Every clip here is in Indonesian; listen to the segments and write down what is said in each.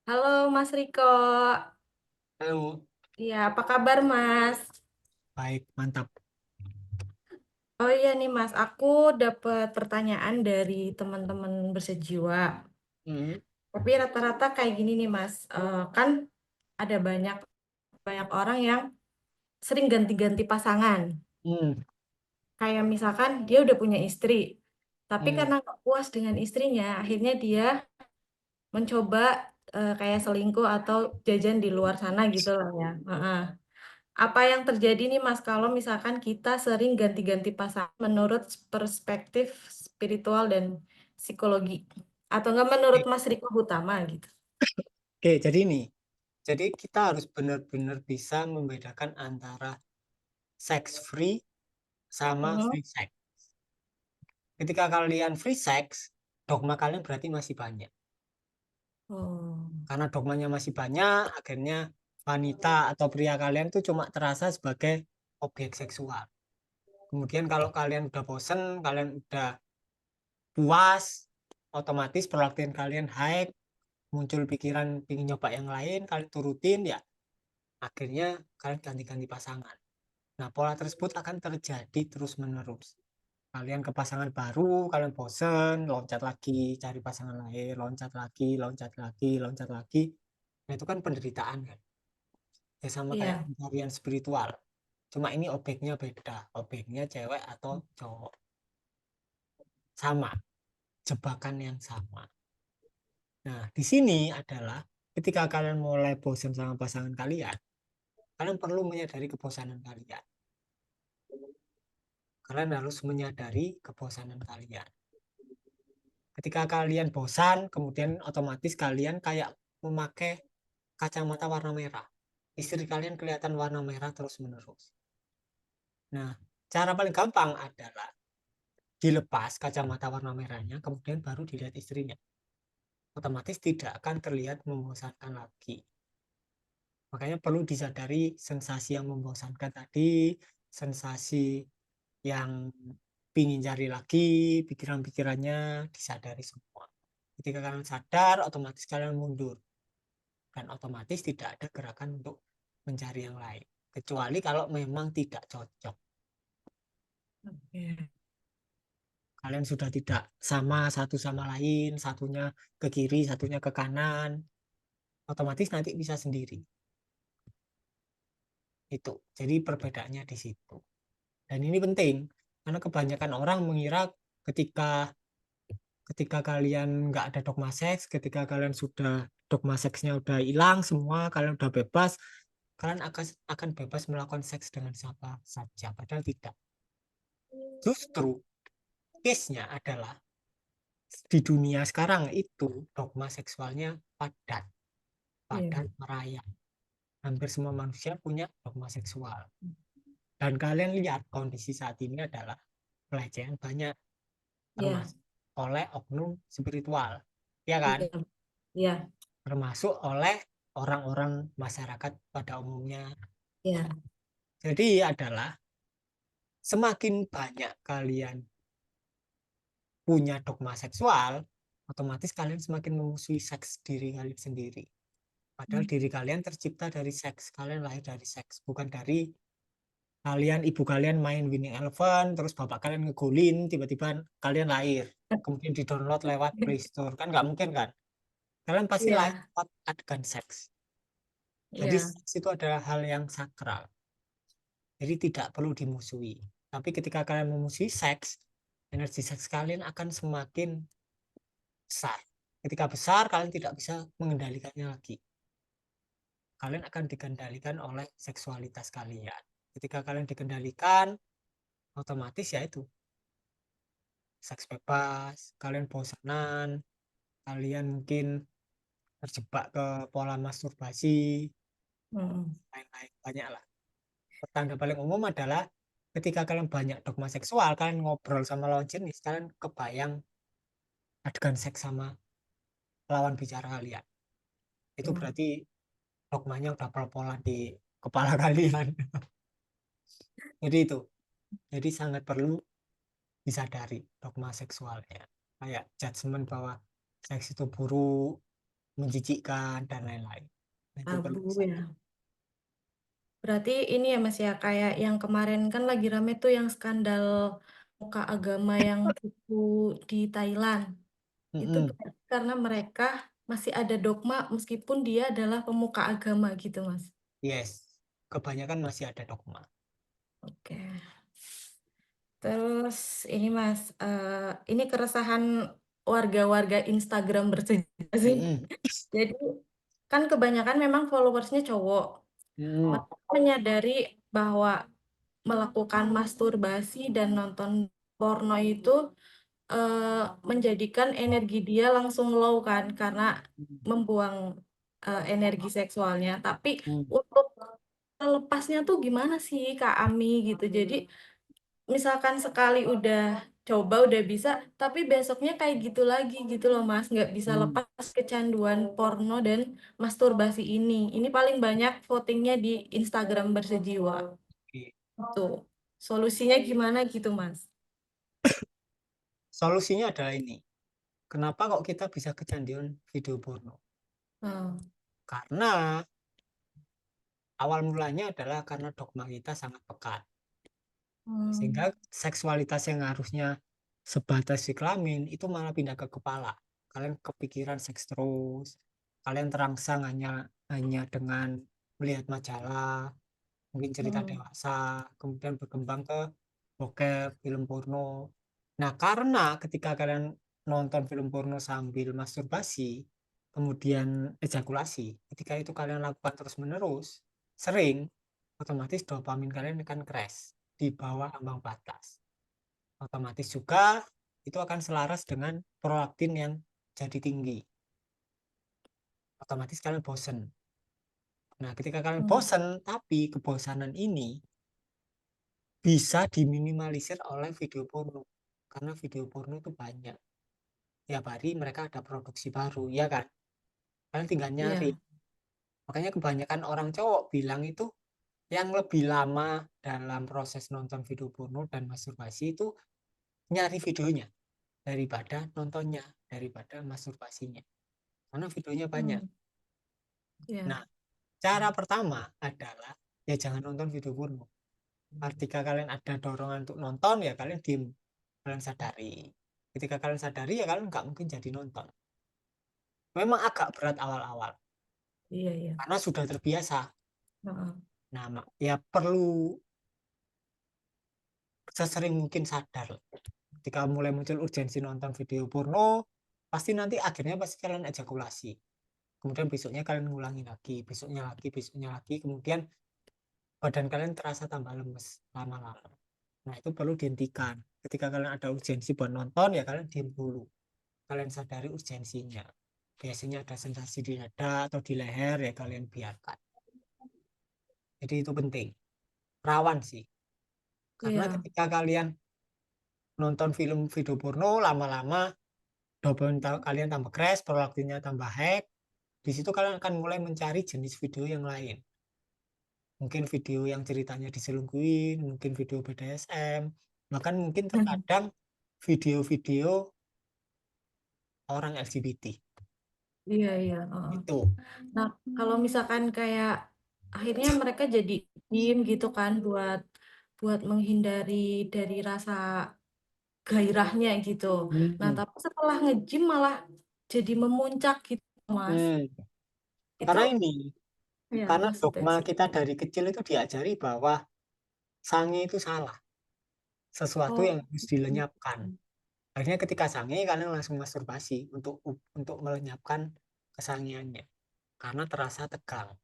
Halo Mas Riko. Halo, Iya, apa kabar Mas? baik, mantap. Oh iya nih Mas, aku dapat pertanyaan dari teman-teman bersejiwa. Hmm, Tapi rata-rata kayak gini nih Mas, kan ada banyak banyak orang yang sering ganti-ganti pasangan. hmm, Kayak misalkan dia udah punya istri, tapi hmm. karena nggak puas dengan istrinya, akhirnya dia mencoba kayak selingkuh atau jajan di luar sana gitu lah ya. Heeh. Apa yang terjadi nih Mas kalau misalkan kita sering ganti-ganti pasangan menurut perspektif spiritual dan psikologi? Atau enggak menurut Oke, Mas Riko Hutama gitu? oke, jadi ini, jadi kita harus benar-benar bisa membedakan antara sex free sama Mhm. free sex. Ketika kalian free sex, dogma kalian berarti masih banyak. Oh, Karena dogmanya masih banyak, akhirnya wanita atau pria kalian tuh cuma terasa sebagai objek seksual. Kemudian kalau kalian udah bosen, kalian udah puas, otomatis perhatian kalian high, muncul pikiran ingin nyoba yang lain, kalian turutin ya, akhirnya kalian ganti-ganti pasangan. Nah, pola tersebut akan terjadi terus-menerus. Kalian ke pasangan baru, kalian bosen, loncat lagi, cari pasangan lain, loncat lagi, loncat lagi, loncat lagi. Nah, itu kan penderitaan kan. Ya sama kayak iya, pencarian spiritual. Cuma ini objeknya beda. Objeknya cewek atau cowok. Sama, jebakan yang sama. Nah, di sini adalah ketika kalian mulai bosan sama pasangan kalian, kalian perlu menyadari kebosanan kalian. Kalian harus menyadari kebosanan kalian. Ketika kalian bosan, kemudian otomatis kalian kayak memakai kacamata warna merah. Istri kalian kelihatan warna merah terus-menerus. Nah, cara paling gampang adalah dilepas kacamata warna merahnya, kemudian baru dilihat istrinya. Otomatis tidak akan terlihat membosankan lagi. Makanya perlu disadari sensasi yang membosankan tadi, sensasi yang pingin cari lagi, pikiran-pikirannya disadari semua. Ketika kalian sadar, otomatis kalian mundur. Dan otomatis tidak ada gerakan untuk mencari yang lain. Kecuali kalau memang tidak cocok. oke. Kalian sudah tidak sama satu sama lain, satunya ke kiri, satunya ke kanan. Otomatis nanti bisa sendiri. Itu. Jadi perbedaannya di situ. Dan ini penting. Karena kebanyakan orang mengira ketika ketika kalian nggak ada dogma seks, ketika kalian sudah dogma seksnya udah hilang semua, kalian udah bebas, kalian akan bebas melakukan seks dengan siapa saja. Padahal tidak. Justru case-nya adalah di dunia sekarang itu dogma seksualnya padat, Iya, padat merayap. Hampir semua manusia punya dogma seksual. Dan kalian lihat kondisi saat ini adalah pelecehan banyak iya, termasuk oleh oknum spiritual. Ya kan? iya, iya, Termasuk oleh orang-orang masyarakat pada umumnya. iya. Jadi adalah semakin banyak kalian punya dogma seksual, otomatis kalian semakin memusuhi seks diri kalian sendiri. Padahal diri kalian tercipta dari seks, kalian lahir dari seks, bukan dari kalian ibu kalian main Winning Eleven, terus bapak kalian ngegolin, tiba-tiba kalian lahir, kemudian di-download lewat Play Store, kan nggak mungkin kan? Kalian pasti lahir Iya, lewat adegan seks. Jadi iya, seks itu adalah hal yang sakral. Jadi tidak perlu dimusuhi. Tapi ketika kalian memusuhi seks, energi seks kalian akan semakin besar. Ketika besar, kalian tidak bisa mengendalikannya lagi. Kalian akan dikendalikan oleh seksualitas kalian. Ketika kalian dikendalikan, otomatis ya itu seks bebas, kalian bosanan, kalian mungkin terjebak ke pola masturbasi, mm, lain-lain banyak lah. Tanda paling umum adalah ketika kalian banyak dogma seksual, kalian ngobrol sama lawan jenis, kalian kebayang adegan seks sama lawan bicara kalian. Itu mm. berarti dogmanya udah pol-polan di kepala kalian. Jadi itu. Jadi sangat perlu disadari dogma seksualnya. Kayak judgement bahwa seks itu buruk, menjijikkan dan lain-lain. Nah, itu perlu Tabu ya. disadari. Berarti ini ya Mas ya, kayak yang kemarin kan lagi rame tuh yang skandal muka agama yang suku di Thailand. Itu Mm-mm. berarti karena mereka masih ada dogma meskipun dia adalah pemuka agama gitu Mas. Yes, kebanyakan masih ada dogma. Oke. Terus ini Mas, ini keresahan warga-warga Instagram bersejarah sih. Mm-mm. Jadi kan kebanyakan memang followersnya cowok. Mm-mm. Mereka menyadari bahwa melakukan masturbasi dan nonton porno itu eh, menjadikan energi dia langsung low kan karena membuang energi seksualnya. Tapi Mm. untuk lepasnya tuh gimana sih Kak Ami gitu. Jadi misalkan sekali udah coba udah bisa, tapi besoknya kayak gitu lagi gitu loh Mas, nggak bisa Mm. lepas kecanduan porno dan masturbasi ini. Ini paling banyak votingnya di Instagram Bersejiwa. Oke. Tuh, solusinya gimana gitu Mas? Solusinya adalah ini. Kenapa kok kita bisa kecanduan video porno? Hmm. Karena awal mulanya adalah karena dogma kita sangat pekat. Sehingga Hmm. seksualitas yang harusnya sebatas di kelamin itu malah pindah ke kepala. Kalian kepikiran seks terus. Kalian terangsang hanya dengan melihat majalah, mungkin cerita Hmm. dewasa, kemudian berkembang ke bokep, film porno. Nah, karena ketika kalian nonton film porno sambil masturbasi, kemudian ejakulasi, ketika itu kalian lakukan terus-menerus, sering, otomatis dopamin kalian akan crash di bawah ambang batas. Otomatis juga itu akan selaras dengan prolaktin yang jadi tinggi. Otomatis kalian bosen. Nah, ketika kalian Hmm. bosen, tapi kebosanan ini bisa diminimalisir oleh video porno karena video porno itu banyak, tiap hari mereka ada produksi baru, ya kan, kalian tinggal nyari. Iya, Makanya kebanyakan orang cowok bilang itu yang lebih lama dalam proses nonton video porno dan masturbasi itu nyari videonya daripada nontonnya, daripada masturbasinya, karena videonya banyak. hmm. Iya, Nah, cara pertama adalah ya jangan nonton video porno. Ketika kalian ada dorongan untuk nonton, ya kalian diem, kalian sadari. Ketika kalian sadari, ya kalian nggak mungkin jadi nonton. Memang agak berat awal-awal iya, iya. karena sudah terbiasa. Heeh. Nah, ya perlu sesering mungkin sadar. Ketika mulai muncul urgensi nonton video porno, pasti nanti akhirnya pasti kalian ejakulasi. Kemudian besoknya kalian ngulangi lagi, besoknya lagi, kemudian badan kalian terasa tambah lemes lama-lama. Nah, itu perlu dihentikan. Ketika kalian ada urgensi buat nonton, ya kalian diem dulu. Kalian sadari urgensinya. Biasanya ada sensasi di dada atau di leher, ya kalian biarkan. Jadi itu penting. Rawan sih. Karena Iya. ketika kalian nonton film video porno, lama-lama dopamin kalian tambah crash, prolaktinnya tambah hack. Di situ kalian akan mulai mencari jenis video yang lain. Mungkin video yang ceritanya diselingkuhin, mungkin video BDSM, bahkan mungkin terkadang video-video orang LGBT. Iya, iya. Heeh. Itu. Nah, kalau misalkan kayak akhirnya mereka jadi diem gitu kan buat buat menghindari dari rasa gairahnya gitu. Nah, Hmm. tapi setelah nge-gym malah jadi memuncak gitu, Mas. Hmm. Itu Karena ini, ya karena maksudnya dogma sih. kita dari kecil itu diajari bahwa sange itu salah, sesuatu Oh, yang harus dilenyapkan. Akhirnya ketika sange kalian langsung masturbasi untuk melenyapkan kesangiannya karena terasa tegang.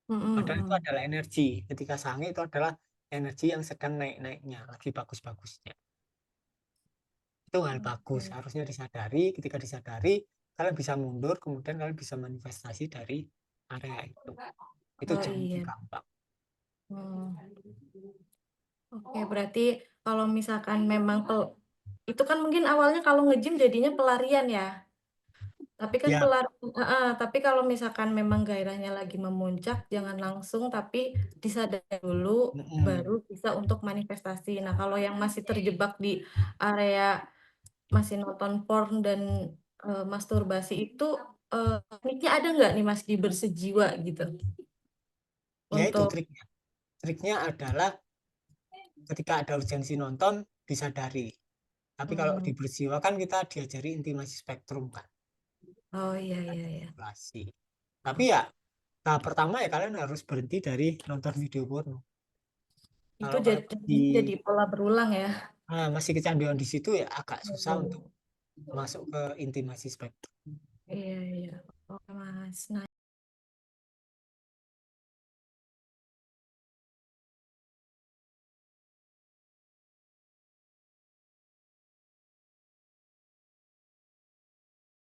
mm, Padahal mm, itu mm. adalah energi. Ketika sange itu adalah energi yang sedang naik-naiknya, lagi bagus-bagusnya. Itu hal bagus, Oke. harusnya disadari. Ketika disadari, kalian bisa mundur, kemudian kalian bisa manifestasi dari area itu. Itu Oh jauh lebih iya. gampang. Hmm. Oke, berarti kalau misalkan memang itu kan mungkin awalnya kalau nge-gym jadinya pelarian ya. Tapi kan Ya, tapi kalau misalkan memang gairahnya lagi memuncak, jangan langsung, tapi disadari dulu, baru mm-mm. bisa untuk manifestasi. Nah, kalau yang masih terjebak di area masih nonton porn dan masturbasi itu, tekniknya ada nggak nih Mas di Bersejiwa gitu Ya itu untuk triknya. Triknya adalah ketika ada urgensi nonton disadari. Tapi kalau di hmm, berjiwa kan kita diajari intimasi spektrum kan, oh iya iya iya. manipulasi. Tapi ya tahap pertama ya kalian harus berhenti dari nonton video porno. Itu Kalau jadi di jadi pola berulang ya. masih kecanduan di situ ya agak susah untuk Hmm. masuk ke intimasi spektrum. Iya iya. Oke Mas. Nah,